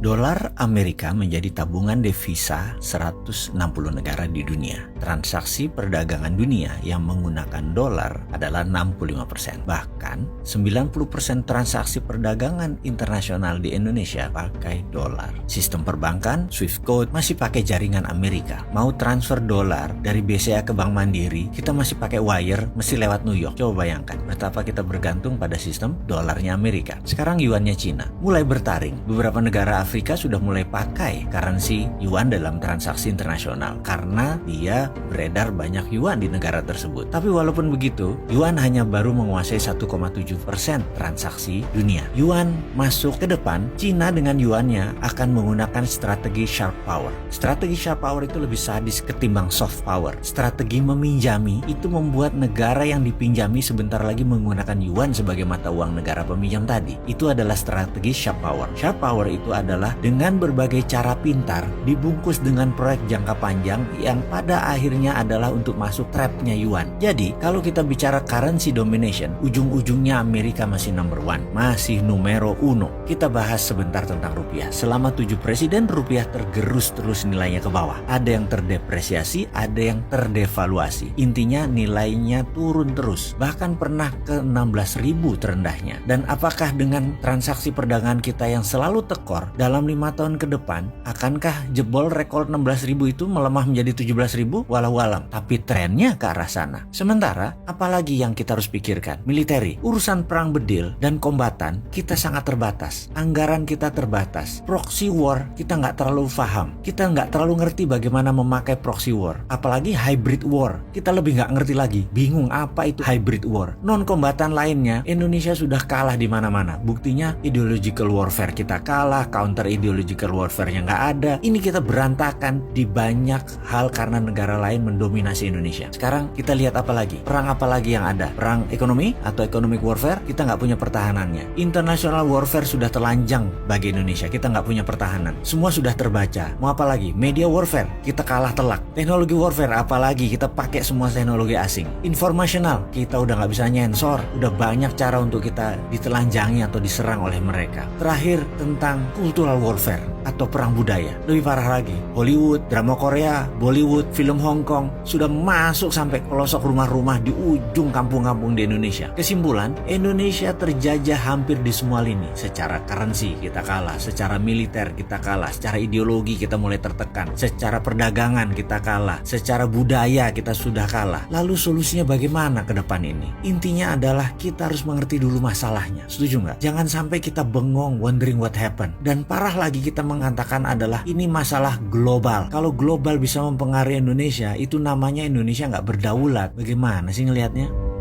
Dolar Amerika menjadi tabungan devisa 160 negara di dunia. Transaksi perdagangan dunia yang menggunakan dolar adalah 65%. Bahkan 90% transaksi perdagangan internasional di Indonesia pakai dolar. Sistem perbankan, Swift Code masih pakai jaringan Amerika. Mau transfer dolar dari BCA ke Bank Mandiri, kita masih pakai wire, mesti lewat New York. Coba bayangkan betapa kita bergantung pada sistem dolarnya Amerika. Sekarang yuannya Cina mulai bertaring. Beberapa negara Afrika sudah mulai pakai currency yuan dalam transaksi internasional karena dia beredar banyak yuan di negara tersebut. Tapi walaupun begitu, yuan hanya baru menguasai 1,7% transaksi dunia. Yuan masuk ke depan, Cina dengan yuannya akan menggunakan strategi sharp power. Strategi sharp power itu lebih sadis ketimbang soft power. Strategi meminjami itu membuat negara yang dipinjami sebentar lagi menggunakan yuan sebagai mata uang negara peminjam tadi. Itu adalah strategi sharp power. Sharp power itu adalah dengan berbagai cara pintar dibungkus dengan proyek jangka panjang yang pada akhirnya adalah untuk masuk trapnya yuan. Jadi kalau kita bicara currency domination, ujung-ujungnya Amerika masih number one, masih numero uno. Kita bahas sebentar tentang rupiah. Selama 7 presiden rupiah tergerus terus nilainya ke bawah. Ada yang terdepresiasi, ada yang terdevaluasi. Intinya nilainya turun terus. Bahkan pernah ke 16.000 terendahnya. Dan apakah dengan transaksi perdagangan kita yang selalu tekor dalam 5 tahun ke depan, akankah jebol rekor 16.000 itu melemah menjadi 17.000? Walau alam. Tapi trennya ke arah sana. Sementara, apalagi yang kita harus pikirkan? Militeri. Urusan perang bedil dan kombatan, kita sangat terbatas. Anggaran kita terbatas. Proxy war, kita nggak terlalu paham. Kita nggak terlalu ngerti bagaimana memakai proxy war. Apalagi hybrid war. Kita lebih nggak ngerti lagi. Bingung apa itu hybrid war. Non-kombatan lainnya, Indonesia sudah kalah di mana-mana. Buktinya, ideological warfare kita kalah, counter ideological warfare-nya nggak ada. Ini kita berantakan di banyak hal karena negara lain mendominasi Indonesia. Sekarang kita lihat apa lagi? Perang apa lagi yang ada? Perang ekonomi atau economic warfare? Kita nggak punya pertahanannya. International warfare sudah telanjang bagi Indonesia. Kita nggak punya pertahanan. Semua sudah terbaca. Mau apa lagi? Media warfare, kita kalah telak. Teknologi warfare, apalagi kita pakai semua teknologi asing. Informational, kita udah nggak bisa nyensor. Udah banyak cara untuk kita ditelanjangi atau diserang oleh mereka. Terakhir tentang cultural warfare atau perang budaya. Lebih parah lagi, Hollywood, drama Korea, Bollywood, film Hong Kong sudah masuk sampai pelosok rumah-rumah di ujung kampung-kampung di Indonesia. Kesimpulan, Indonesia terjajah hampir di semua lini. Secara currency kita kalah, secara militer kita kalah, secara ideologi kita mulai tertekan, secara perdagangan kita kalah, secara budaya kita sudah kalah. Lalu solusinya bagaimana ke depan ini? Intinya adalah kita harus mengerti dulu masalahnya. Setuju nggak? Jangan sampai kita bengong wondering what happened. Dan parah lagi kita mengatakan adalah ini masalah global. Kalau global bisa mempengaruhi Indonesia, itu namanya Indonesia nggak berdaulat. Bagaimana sih ngelihatnya?